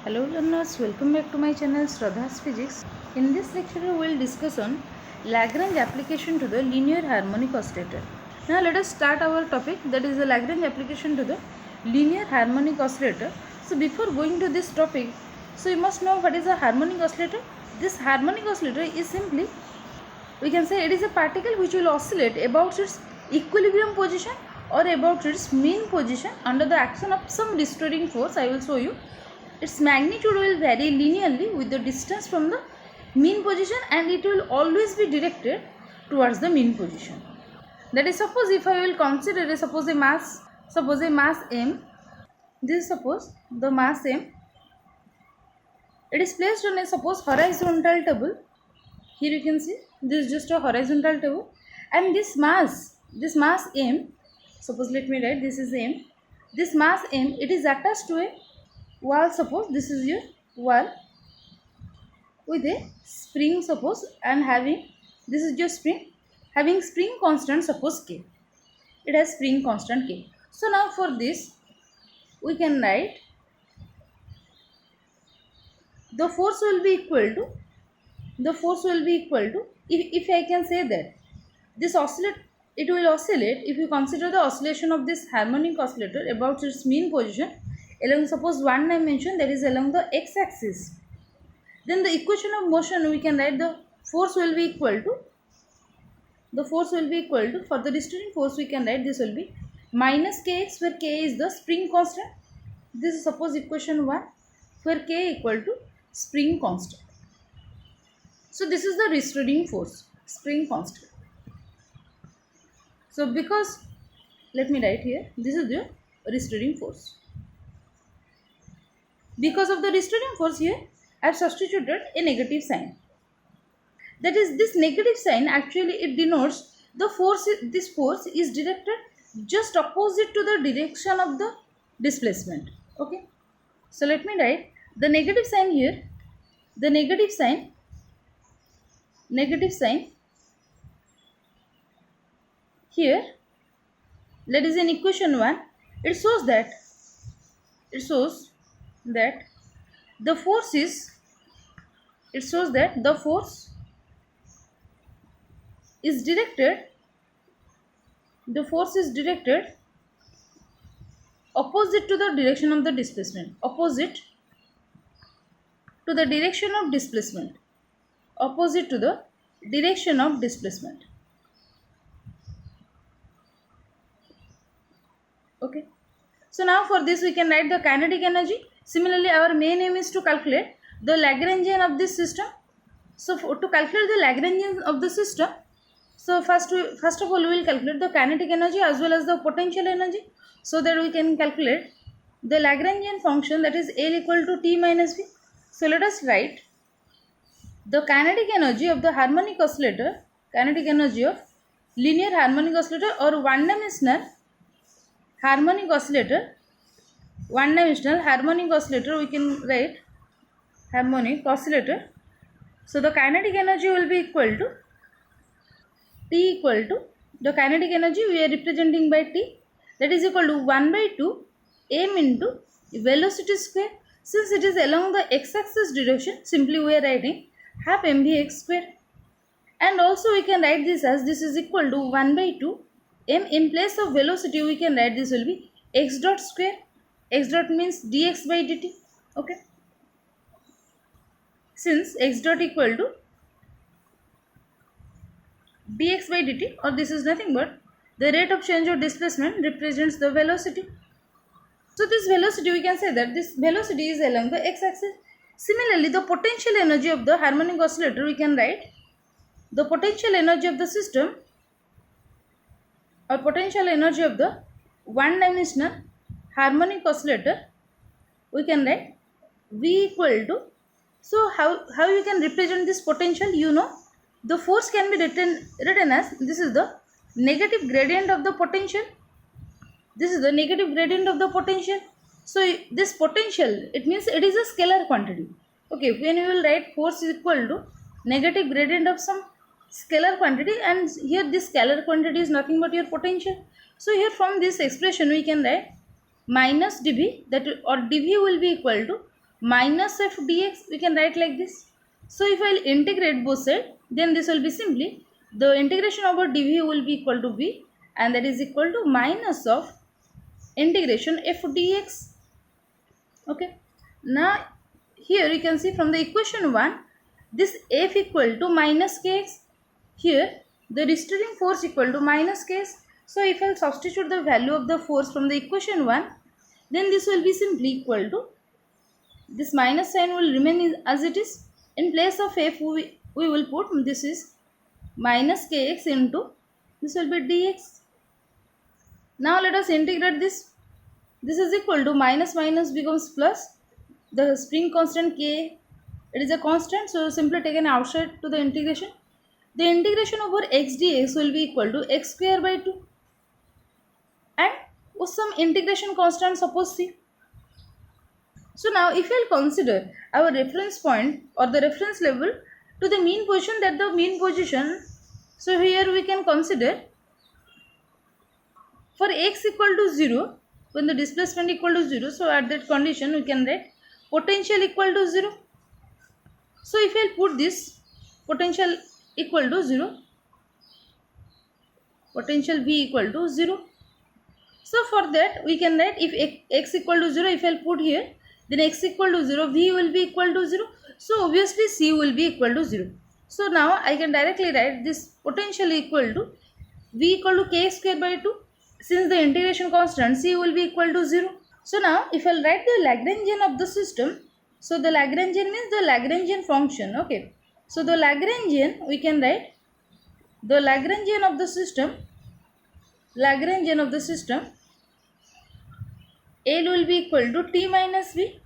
Hello learners, welcome back to my channel Shraddha's Physics. In this lecture we will discuss on Lagrange application to the linear harmonic oscillator. Now let us start our topic, that is the Lagrange application to the linear harmonic oscillator. So before going to this topic, so you must know what is a harmonic oscillator. This harmonic oscillator is simply, we can say, it is a particle which will oscillate about its equilibrium position or about its mean position under the action of some restoring force. I will show you. Its magnitude will vary linearly with the distance from the mean position, and it will always be directed towards the mean position. That is, suppose if I will consider suppose a mass m. This is suppose the mass m. It is placed on a suppose horizontal table. Here you can see this is just a horizontal table, and this mass m, suppose let me write, this is m. This mass m, it is attached to a wall. Suppose this is your wall with a spring, suppose, and having, this is your spring, having spring constant, suppose k. It has spring constant k. So now for this we can write the force will be equal to, if I can say that this it will oscillate, if you consider the oscillation of this harmonic oscillator about its mean position along, suppose, one dimension, that is along the x-axis, then the equation of motion we can write the force will be equal to, for the restoring force we can write this will be minus kx, where k is the spring constant. This is suppose equation 1, where k equal to spring constant. So this is the restoring force, spring constant. So because, let me write here, this is the restoring force. Because of the restoring force here, I have substituted a negative sign. That is, this negative sign actually it denotes the force. This force is directed just opposite to the direction of the displacement. Okay. So let me write the negative sign here. The negative sign here, that is in equation 1. It shows that the force is, directed opposite to the direction of the displacement, opposite to the direction of displacement. Okay. So now for this we can write the kinetic energy. Similarly, our main aim is to calculate the Lagrangian of this system. So to calculate the Lagrangian of the system, so first of all we will calculate the kinetic energy as well as the potential energy, so that we can calculate the Lagrangian function, that is L equal to T minus V. So let us write the kinetic energy of the harmonic oscillator, kinetic energy of linear harmonic oscillator or one-dimensional harmonic oscillator, we can write harmonic oscillator. So the kinetic energy will be equal to T equal to, the kinetic energy we are representing by T, that is equal to 1 by 2 m into velocity square. Since it is along the x-axis direction, simply we are writing half mvx square. And also we can write this as, this is equal to 1 by 2 m. In place of velocity we can write this will be x dot square. X dot means dx by dt. Okay. Since x dot equal to dx by dt, or this is nothing but the rate of change of displacement represents the velocity. So this velocity, we can say that this velocity is along the x-axis. Similarly, the potential energy of the harmonic oscillator, we can write the potential energy of the system or potential energy of the one-dimensional harmonic oscillator, we can write V equal to, so how you can represent this potential, you know, the force can be written as, this is the negative gradient of the potential. So this potential, it means it is a scalar quantity. Okay, when you will write force is equal to negative gradient of some scalar quantity, and here this scalar quantity is nothing but your potential. So here from this expression we can write minus dv, that or dv will be equal to minus f dx, we can write like this. So if I'll integrate both sides, then this will be simply the integration over dv will be equal to v, and that is equal to minus of integration f dx. Okay, now here you can see from the equation 1, this f equal to minus kx, here the restoring force equal to minus kx. So if I substitute the value of the force from the equation 1, then this will be simply equal to, this minus sign will remain as it is. In place of f, we will put, this is minus kx into, this will be dx. Now let us integrate this. This is equal to minus minus becomes plus. The spring constant k, it is a constant, so simply taken outside to the integration. The integration over x dx will be equal to x square by 2. And with some integration constant, suppose c. So now if we will consider our reference point or the reference level to the mean position, that the mean position, so here we can consider for x equal to 0, when the displacement equal to 0, so at that condition we can write potential equal to 0. So if I put this potential equal to 0, potential V equal to 0. So for that we can write, if x equal to 0, if I put here, then x equal to 0, V will be equal to 0. So obviously C will be equal to 0. So now I can directly write this potential equal to V equal to k square by 2. Since the integration constant, C will be equal to 0. So now if I write the Lagrangian of the system, so the Lagrangian means the Lagrangian function. Okay. So the Lagrangian, we can write the Lagrangian of the system, Lagrangian of the system, L will be equal to T minus V.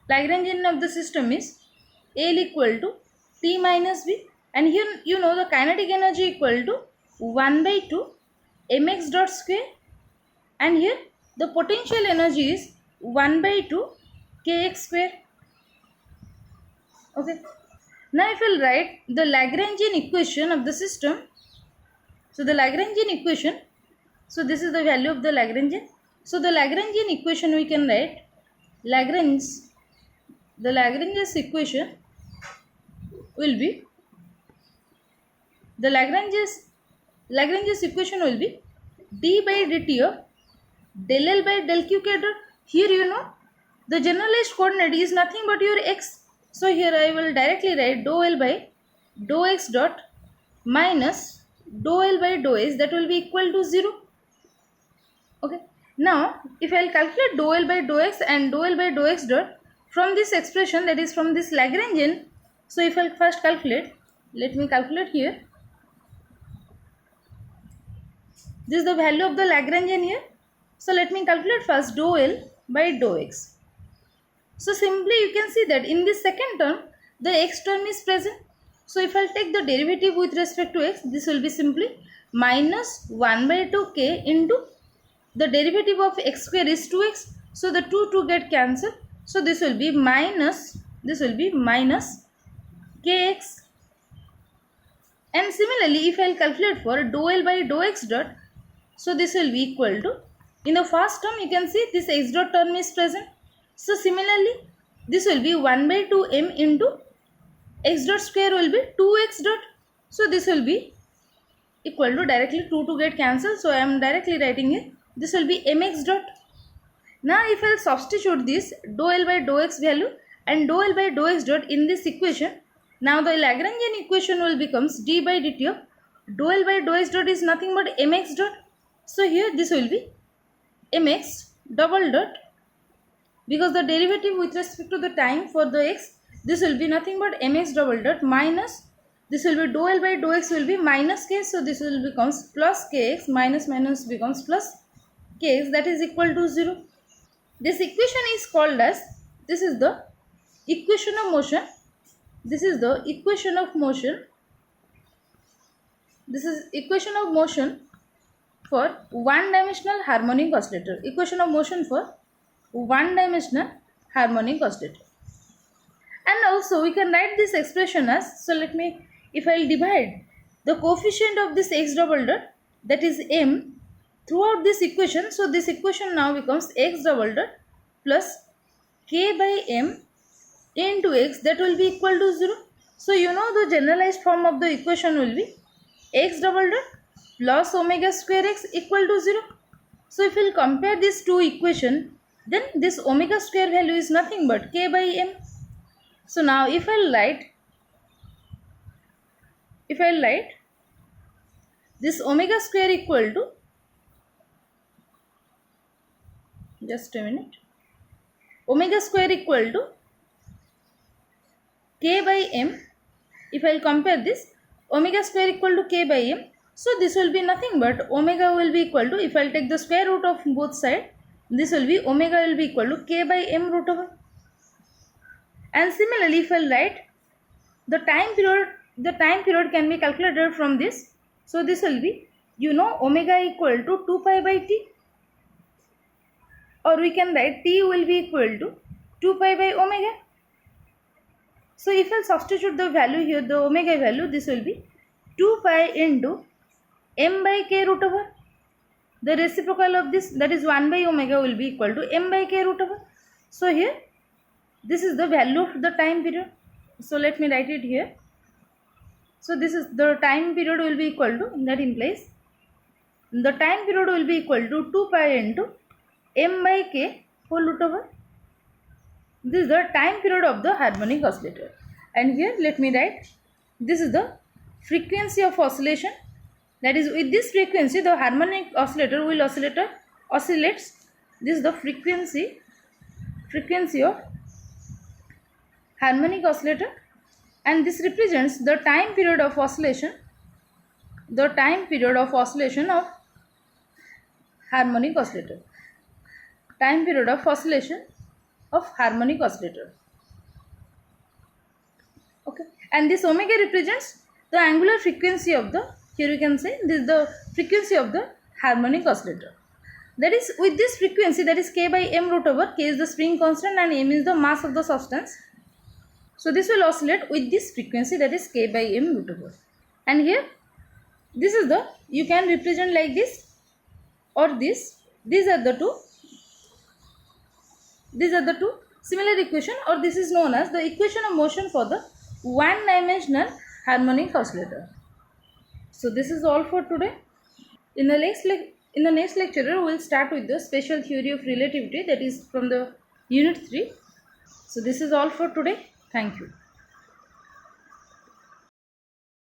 Lagrangian of the system is L equal to T minus V. And here you know the kinetic energy equal to 1 by 2 mx dot square. And here the potential energy is 1 by 2 kx square. Okay. Now if we'll write the Lagrangian equation of the system, so the Lagrangian equation, so this is the value of the Lagrangian. So the Lagrangian equation we can write the Lagrange's equation will be, the Lagrange's equation will be d by dt of del L by del Q k dot. Here you know the generalized coordinate is nothing but your x. So here I will directly write dou L by dou x dot minus dou L by dou s, that will be equal to 0. Okay. Now if I will calculate dou L by dou x and dou L by dou x dot from this expression, that is from this Lagrangian. So if I will first calculate, let me calculate here. This is the value of the Lagrangian here. So let me calculate first dou L by dou x. So simply you can see that in this second term, the x term is present. So if I take the derivative with respect to x, this will be simply minus 1 by 2k into the derivative of x square is 2x. So the 2 get cancelled. So this will be minus kx. And similarly, if I will calculate for dou L by dou x dot, so this will be equal to, in the first term you can see this x dot term is present. So similarly, this will be 1 by 2m into x dot square will be 2x dot. So this will be equal to, directly 2 get cancelled. So I am directly writing it. This will be mx dot. Now if I will substitute this dou L by dou x value and dou L by dou x dot in this equation, now the Lagrangian equation will becomes d by dt of dou L by dou x dot is nothing but mx dot. So here this will be mx double dot, because the derivative with respect to the time for the x, this will be nothing but mx double dot minus, this will be dou L by dou x will be minus k. So this will becomes plus kx, minus minus becomes plus kx, that is equal to 0. This equation is called as, this is the equation of motion. This is the equation of motion. This is equation of motion for one-dimensional harmonic oscillator. Equation of motion for one-dimensional harmonic oscillator. And also we can write this expression as, so let me, if I will divide the coefficient of this x double dot, that is m, throughout this equation. So this equation now becomes x double dot plus k by m into x, that will be equal to 0. So you know the generalized form of the equation will be x double dot plus omega square x equal to 0. So if we will compare these two equations, then this omega square value is nothing but k by m. So now if I write this omega square equal to, just a minute, omega square equal to k by m. If I will compare this, omega square equal to k by m, so this will be nothing but omega will be equal to, if I will take the square root of both sides, this will be omega will be equal to k by m root over. And similarly, if I will write the time period can be calculated from this. So this will be, you know, omega equal to 2 pi by t, or we can write t will be equal to 2 pi by omega. So if I substitute the value here, the omega value, this will be 2 pi into m by k root over. The reciprocal of this, that is 1 by omega, will be equal to m by k root over. So here, this is the value of the time period. So let me write it here. So this is the time period will be equal to, that implies the time period will be equal to 2 pi into m by k whole root over. This is the time period of the harmonic oscillator. And here let me write, this is the frequency of oscillation. That is, with this frequency the harmonic oscillator will oscillates. This is the frequency of harmonic oscillator, and this represents the time period of oscillation of harmonic oscillator. Time period of oscillation of harmonic oscillator. Okay, and this omega represents the angular frequency of the, here you can say this is the frequency of the harmonic oscillator. That is, with this frequency, that is k by m root over, k is the spring constant and m is the mass of the substance. So this will oscillate with this frequency, that is k by m root over. And here, this is the, you can represent like this or this. These are the two similar equation, or this is known as the equation of motion for the one-dimensional harmonic oscillator. So this is all for today. In the next lecture, we will start with the special theory of relativity, that is from the unit 3. So this is all for today. Thank you.